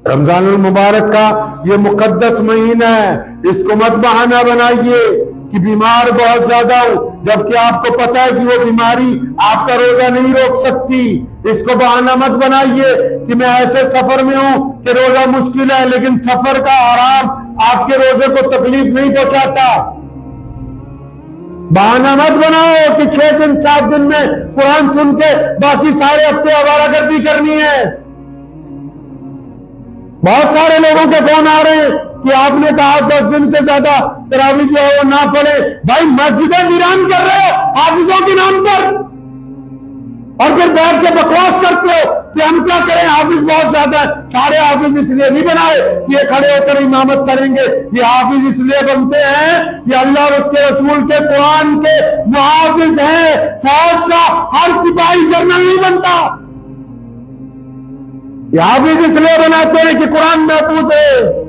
रमजान मुबारक का ये मुकद्दस महीना है, इसको मत बहाना बनाइए कि बीमार बहुत ज्यादा हूं, जबकि आपको पता है कि वो बीमारी आपका रोजा नहीं रोक सकती। इसको बहाना मत बनाइए कि मैं ऐसे सफर में हूं कि रोजा मुश्किल है, लेकिन सफर का आराम आपके रोजे को तकलीफ नहीं पहुंचाता। बहाना मत बनाओ कि 6 दिन 7 दिन में कुरान सुन के बाकी सारे हफ्ते आवारागर्दी करनी है। बहुत सारे लोगों के फोन आ रहे हैं कि आपने कहा 10 दिन से ज्यादा तरावी जो है वो ना पढ़े। भाई मस्जिदें वीरान कर रहे हो हाफिजों के नाम पर, और फिर बैठ के बकवास करते हो कि हम क्या करें, हाफिज बहुत ज्यादा है। सारे हाफिज इसलिए नहीं बनाए कि ये खड़े होकर इमामत करेंगे, ये हाफिज इसलिए बनते हैं कि अल्लाह और उसके रसूल के कुरान के मुहाफिज हैं। फौज का हर सिपाही जनरल नहीं बनता। ये हाफिज इसलिए बनाते हैं कि कुरान महफूज है।